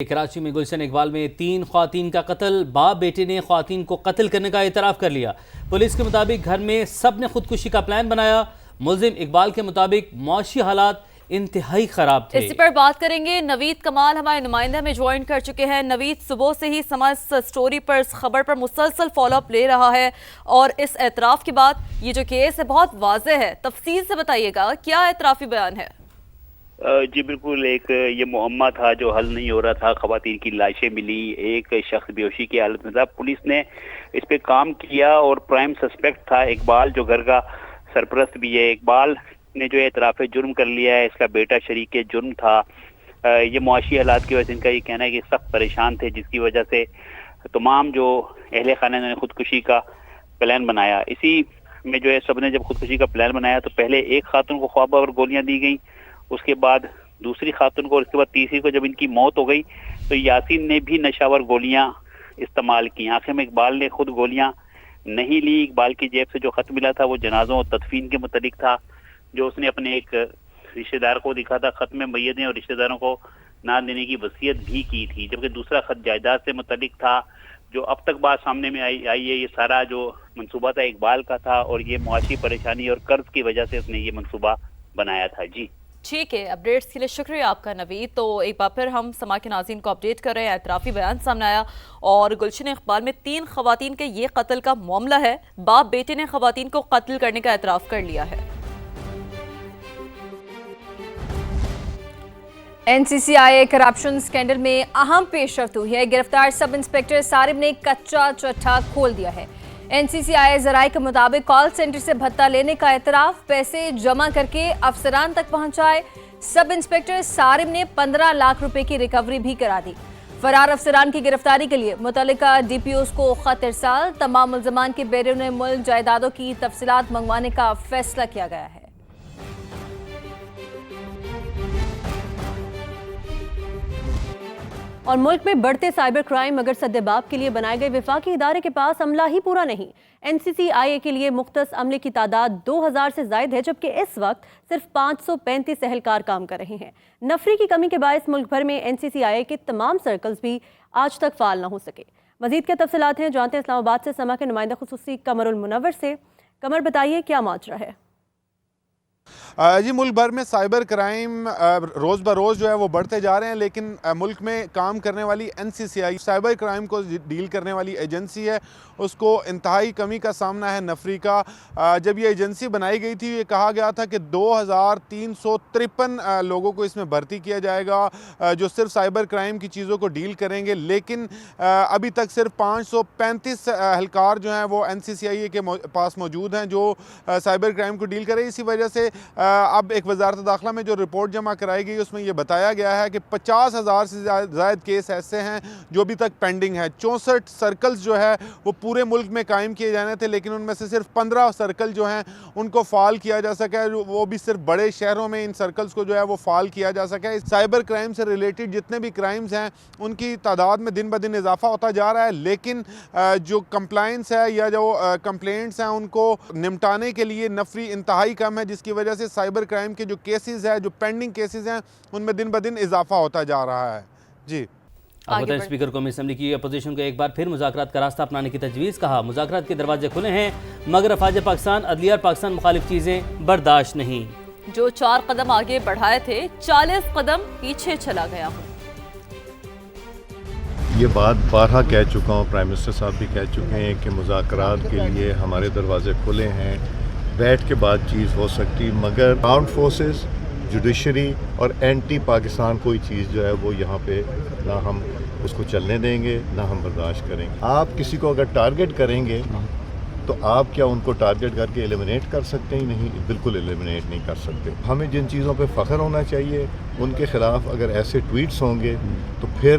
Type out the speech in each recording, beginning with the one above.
کراچی میں گلشن اقبال میں 3 خواتین کا قتل، باپ بیٹے نے خواتین کو قتل کرنے کا اعتراف کر لیا۔ پولیس کے مطابق گھر میں سب نے خودکشی کا پلان بنایا۔ ملزم اقبال کے مطابق معاشی حالات انتہائی خراب تھے۔ اسی پر بات کریں گے، نوید کمال ہمارے نمائندہ میں جوائن کر چکے ہیں۔ نوید، صبح سے ہی سماج سٹوری پر اس خبر پر مسلسل فالو اپ لے رہا ہے اور اس اعتراف کے بعد یہ جو کیس ہے بہت واضح ہے، تفصیل سے بتائیے گا کیا اعترافی بیان ہے؟ جی بالکل، ایک یہ معمہ تھا جو حل نہیں ہو رہا تھا۔ خواتین کی لاشیں ملی، ایک شخص بیہوشی کی حالت میں تھا۔ پولیس نے اس پہ کام کیا اور پرائم سسپیکٹ تھا اقبال، جو گھر کا سرپرست بھی ہے۔ اقبال نے جو اعتراف جرم کر لیا ہے، اس کا بیٹا شریک جرم تھا۔ یہ معاشی حالات کی وجہ سے ان کا یہ کہنا ہے کہ سخت پریشان تھے، جس کی وجہ سے تمام جو اہل خانہ نے خودکشی کا پلان بنایا۔ اسی میں جو ہے سب نے جب خودکشی کا پلان بنایا تو پہلے ایک خاتون کو خوابہ اور گولیاں دی گئیں، اس کے بعد دوسری خاتون کو، اور اس کے بعد تیسری کو جب ان کی موت ہو گئی تو یاسین نے بھی نشاور گولیاں استعمال کی۔ آخر میں اقبال نے خود گولیاں نہیں لی۔ اقبال کی جیب سے جو خط ملا تھا وہ جنازوں اور تدفین کے متعلق تھا، جو اس نے اپنے ایک رشتہ دار کو دکھا تھا۔ خط میں میتیں اور رشتہ داروں کو نہ دینے کی وصیت بھی کی تھی، جبکہ دوسرا خط جائیداد سے متعلق تھا۔ جو اب تک بات سامنے میں آئی ہے، یہ سارا جو منصوبہ تھا اقبال کا تھا، اور یہ معاشی پریشانی اور قرض کی وجہ سے اس نے یہ منصوبہ بنایا تھا۔ جی ٹھیک ہے، اپڈیٹس کے لیے شکریہ آپ کا نوید۔ تو ایک بار پھر ہم سما کے ناظرین کو اپڈیٹ کر رہے ہیں، اعترافی بیان سامنے آیا اور گلشن اقبال میں 3 خواتین کے یہ قتل کا معاملہ ہے۔ باپ بیٹے نے خواتین کو قتل کرنے کا اعتراف کر لیا ہے۔ این سی سی آئی کرپشن سکینڈل میں اہم پیش رفت ہوئی ہے۔ گرفتار سب انسپیکٹر سارب نے کچا چٹھا کھول دیا ہے۔ این سی سی آئی ذرائع کے مطابق کال سینٹر سے بھتہ لینے کا اعتراف، پیسے جمع کر کے افسران تک پہنچائے۔ سب انسپیکٹر سارب نے 15 لاکھ روپے کی ریکوری بھی کرا دی۔ فرار افسران کی گرفتاری کے لیے متعلقہ ڈی پی اوز کو خط ارسال، تمام ملزمان کے بیرون ملک جائیدادوں کی تفصیلات منگوانے کا فیصلہ کیا گیا ہے۔ اور ملک میں بڑھتے سائبر کرائم مگر سدباب کے لیے بنائے گئے وفاقی ادارے کے پاس عملہ ہی پورا نہیں۔ این سی سی آئی اے کے لیے مختص عملے کی تعداد 2000 سے زائد ہے، جبکہ اس وقت صرف 535 اہلکار کام کر رہے ہیں۔ نفری کی کمی کے باعث ملک بھر میں این سی سی آئی اے کے تمام سرکلز بھی آج تک فعال نہ ہو سکے۔ مزید کیا تفصیلات ہیں جانتے ہیں اسلام آباد سے سما کے نمائندہ خصوصی قمر المنور سے۔ قمر، بتائیے کیا ماجرا ہے؟ جی، ملک بھر میں سائبر کرائم روز بروز جو ہے وہ بڑھتے جا رہے ہیں، لیکن ملک میں کام کرنے والی این سی سی آئی سائبر کرائم کو ڈیل کرنے والی ایجنسی ہے، اس کو انتہائی کمی کا سامنا ہے، نفری کا۔ جب یہ ایجنسی بنائی گئی تھی، یہ کہا گیا تھا کہ 2353 لوگوں کو اس میں بھرتی کیا جائے گا جو صرف سائبر کرائم کی چیزوں کو ڈیل کریں گے، لیکن ابھی تک صرف 535 اہلکار جو ہیں وہ این سی سی آئی اے کے پاس موجود ہیں جو سائبر کرائم کو ڈیل کریں۔ اسی وجہ سے اب ایک وزارت داخلہ میں جو رپورٹ جمع کرائی گئی، اس میں یہ بتایا گیا ہے کہ 50,000 سے زائد کیس ایسے ہیں جو ابھی تک پینڈنگ ہے۔ 64 سرکلز جو ہے وہ پورے ملک میں قائم کیے جانے تھے، لیکن ان میں سے صرف 15 سرکل جو ہیں ان کو فعال کیا جا سکا ہے، وہ بھی صرف بڑے شہروں میں ان سرکلز کو جو ہے وہ فعال کیا جا سکا ہے۔ سائبر کرائم سے ریلیٹڈ جتنے بھی کرائمز ہیں ان کی تعداد میں دن بدن اضافہ ہوتا جا رہا ہے، لیکن جو کمپلائنس ہے یا جو کمپلینٹس ہیں ان کو نمٹانے کے لیے نفری انتہائی کم ہے، جس کی وجہ سے سائبر کرائم کے جو کیسز ہیں، جو پینڈنگ کیسز ہیں، ان میں دن بدن اضافہ ہوتا جا رہا ہے۔ جی اسپیکر قومی اسمبلی کی اپوزیشن کو ایک بار پھر مذاکرات کا راستہ اپنانے کی تجویز، کہا مذاکرات کے دروازے کھلے ہیں مگر افواج پاکستان عدلیہ اور پاکستان مخالف چیزیں برداشت نہیں۔ جو 4 قدم آگے بڑھائے تھے 40 قدم پیچھے چلا گیا ہوں۔ یہ بات بارہا کہہ چکا ہوں، پرائم منسٹر صاحب بھی کہہ چکے ہیں کہ مذاکرات کے لیے ہمارے دروازے کھلے ہیں، بیٹھ کے بات چیز ہو سکتی، مگر آرمڈ فورسز، جوڈیشری اور اینٹی پاکستان کوئی چیز جو ہے وہ یہاں پہ نہ ہم اس کو چلنے دیں گے نہ ہم برداشت کریں گے۔ آپ کسی کو اگر ٹارگٹ کریں گے تو آپ کیا ان کو ٹارگٹ کر کے ایلیمنیٹ کر سکتے ہیں؟ نہیں، بالکل ایلیمنیٹ نہیں کر سکتے۔ ہمیں جن چیزوں پہ فخر ہونا چاہیے ان کے خلاف اگر ایسے ٹویٹس ہوں گے تو پھر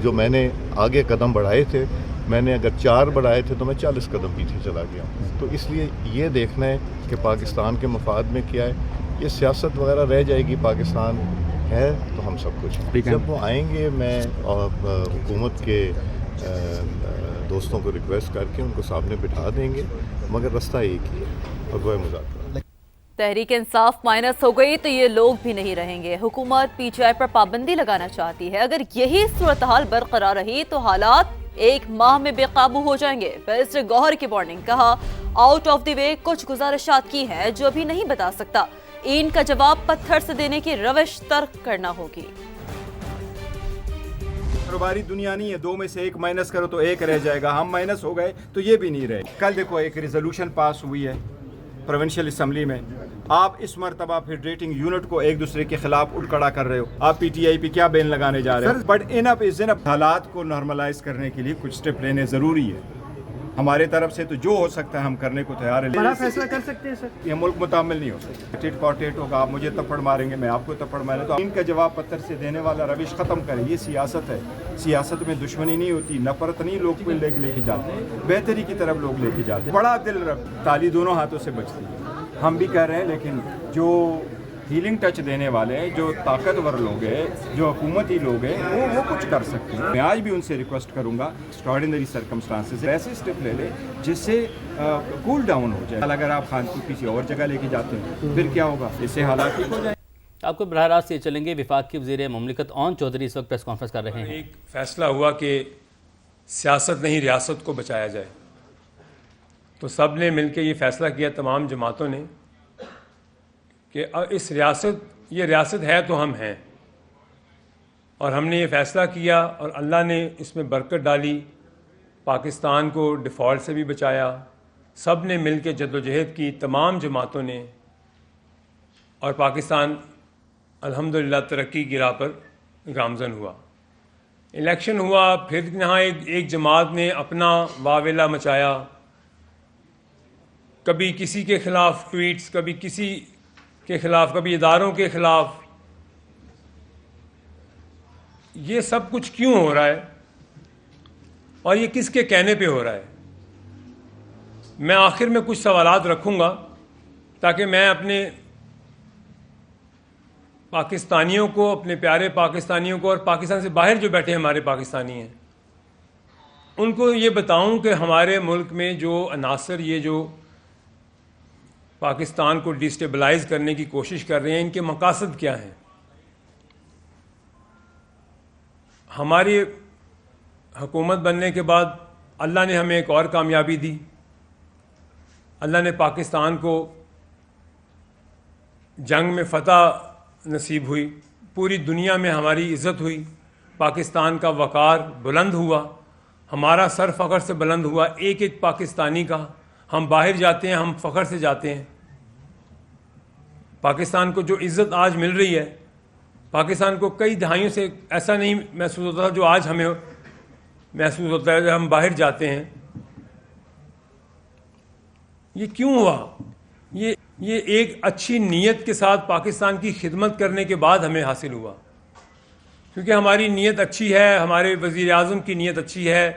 جو میں نے آگے قدم بڑھائے تھے، میں نے اگر 4 بڑھائے تھے تو میں 40 قدم پیچھے چلا گیا ہوں۔ تو اس لیے یہ دیکھنا ہے کہ پاکستان کے مفاد میں کیا ہے۔ یہ سیاست وغیرہ رہ جائے گی، پاکستان ہے تو ہم سب کچھ ہیں۔ جب وہ آئیں گے میں حکومت کے دوستوں کو ریکویسٹ کر کے ان کو سامنے بٹھا دیں گے، مگر رستہ ایک ہی ہے اور وہ ہے مذاکرات۔ تحریک انصاف مائنس ہو گئی تو یہ لوگ بھی نہیں رہیں گے. حکومت پی ٹی آئی پر پابندی لگانا چاہتی ہے. اگر یہی صورتحال برقرار رہی تو حالات ایک ماہ میں بے قابو ہو جائیں گے. بیرسٹر گوہر کی وارننگ. کہا آؤٹ آف دی وے کچھ گزارشات کی ہیں جو ابھی نہیں بتا سکتا. اینٹ کا جواب پتھر سے دینے کی روش ترک کرنا ہوگی. کاروباری دنیا نہیں ہے. 2 میں سے 1 مائنس کرو تو 1 رہ جائے گا. ہم مائنس ہو گئے تو یہ بھی نہیں رہے. کل دیکھو ایک ریزولوشن پاس ہوئی ہے پروونشل اسمبلی میں. آپ اس مرتبہ فیڈریٹنگ یونٹ کو ایک دوسرے کے خلاف اٹھ کھڑا کر رہے ہو. آپ پی ٹی آئی پہ کیا بین لگانے جا رہے ہو؟ بٹ انف حالات کو نارملائز کرنے کے لیے کچھ سٹیپ لینے ضروری ہے. ہمارے طرف سے تو جو ہو سکتا ہے ہم کرنے کو تیار ہیں. بڑا فیصلہ کر سکتے ہیں سر. یہ ملک متعامل نہیں ہو سکتا. ٹٹ فار ٹیٹ ہوگا. آپ مجھے تپڑ ماریں گے, میں آپ کو تپڑ ماریں. تو ان کا جواب پتھر سے دینے والا روش ختم کریں. یہ سیاست ہے. سیاست میں دشمنی نہیں ہوتی, نفرت نہیں لوگ کو لے کے جاتے ہیں, بہتری کی طرف لوگ لے کے جاتے ہیں. بڑا دل رب تالی دونوں ہاتھوں سے بجتی ہے. ہم بھی کہہ رہے ہیں لیکن جو ہیلنگ ٹچ دینے والے ہیں, جو طاقتور لوگ ہیں, جو حکومتی لوگ ہیں, وہ کچھ کر سکتے ہیں. میں آج بھی ان سے ریکویسٹ کروں گا ایکسٹراڈنری سرکمسٹانسز ایسے اسٹیپ لے لیں جس سے کول ڈاؤن ہو جائے. اگر آپ خان کو کسی اور جگہ لے کے جاتے ہیں پھر کیا ہوگا؟ اس سے حالات ٹھیک ہو جائیں. آپ کو براہ راست یہ چلیں گے. وفاق کے وزیر مملکت اون چودھری اس وقت پریس کانفرنس کر رہے ہیں. ایک فیصلہ ہوا کہ سیاست نہیں ریاست کو بچایا جائے, تو سب نے مل کے یہ فیصلہ کیا, تمام جماعتوں نے, کہ اس یہ ریاست ہے تو ہم ہیں. اور ہم نے یہ فیصلہ کیا اور اللہ نے اس میں برکت ڈالی. پاکستان کو ڈیفالٹ سے بھی بچایا. سب نے مل کے جدوجہد کی, تمام جماعتوں نے, اور پاکستان الحمدللہ ترقی کی راہ پر گامزن ہوا. الیکشن ہوا, پھر یہاں ایک جماعت نے اپنا واویلا مچایا. کبھی کسی کے خلاف ٹویٹس, کبھی کسی کے خلاف, کبھی اداروں کے خلاف. یہ سب کچھ کیوں ہو رہا ہے اور یہ کس کے کہنے پہ ہو رہا ہے؟ میں آخر میں کچھ سوالات رکھوں گا تاکہ میں اپنے پاکستانیوں کو, اپنے پیارے پاکستانیوں کو, اور پاکستان سے باہر جو بیٹھے ہمارے پاکستانی ہیں, ان کو یہ بتاؤں کہ ہمارے ملک میں جو عناصر یہ جو پاکستان کو ڈیسٹیبلائز کرنے کی کوشش کر رہے ہیں, ان کے مقاصد کیا ہیں. ہماری حکومت بننے کے بعد اللہ نے ہمیں ایک اور کامیابی دی. اللہ نے پاکستان کو جنگ میں فتح نصیب ہوئی. پوری دنیا میں ہماری عزت ہوئی. پاکستان کا وقار بلند ہوا. ہمارا سر فخر سے بلند ہوا, ایک ایک پاکستانی کا. ہم باہر جاتے ہیں, ہم فخر سے جاتے ہیں. پاکستان کو جو عزت آج مل رہی ہے, پاکستان کو کئی دہائیوں سے ایسا نہیں محسوس ہوتا تھا جو آج ہمیں محسوس ہوتا ہے جب ہم باہر جاتے ہیں. یہ کیوں ہوا؟ یہ ایک اچھی نیت کے ساتھ پاکستان کی خدمت کرنے کے بعد ہمیں حاصل ہوا. کیونکہ ہماری نیت اچھی ہے, ہمارے وزیر اعظم کی نیت اچھی ہے,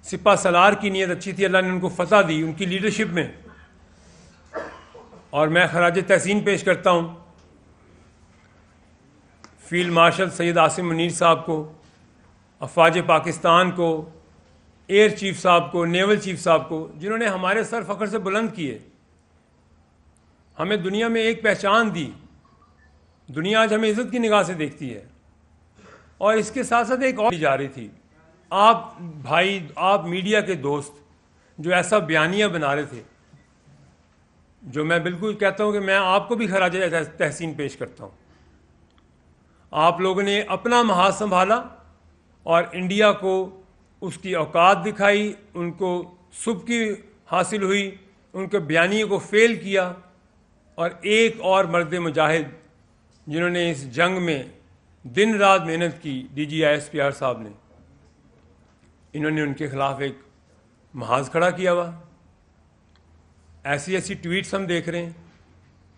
سپہ سالار کی نیت اچھی تھی. اللہ نے ان کو فتح دی ان کی لیڈرشپ میں. اور میں خراج تحسین پیش کرتا ہوں فیلڈ مارشل سید عاصم منیر صاحب کو, افواج پاکستان کو, ایئر چیف صاحب کو, نیول چیف صاحب کو, جنہوں نے ہمارے سر فخر سے بلند کیے. ہمیں دنیا میں ایک پہچان دی. دنیا آج ہمیں عزت کی نگاہ سے دیکھتی ہے. اور اس کے ساتھ ساتھ ایک اور جا رہی تھی. آپ بھائی, آپ میڈیا کے دوست جو ایسا بیانیہ بنا رہے تھے, جو میں بالکل کہتا ہوں کہ میں آپ کو بھی خراج تحسین پیش کرتا ہوں. آپ لوگوں نے اپنا محاذ سنبھالا اور انڈیا کو اس کی اوقات دکھائی, ان کو سبکی حاصل ہوئی, ان کے بیانیے کو فیل کیا. اور ایک اور مرد مجاہد جنہوں نے اس جنگ میں دن رات محنت کی, D G I S P R صاحب نے, انہوں نے ان کے خلاف ایک محاذ کھڑا کیا ہوا. ایسی ٹویٹس ہم دیکھ رہے ہیں.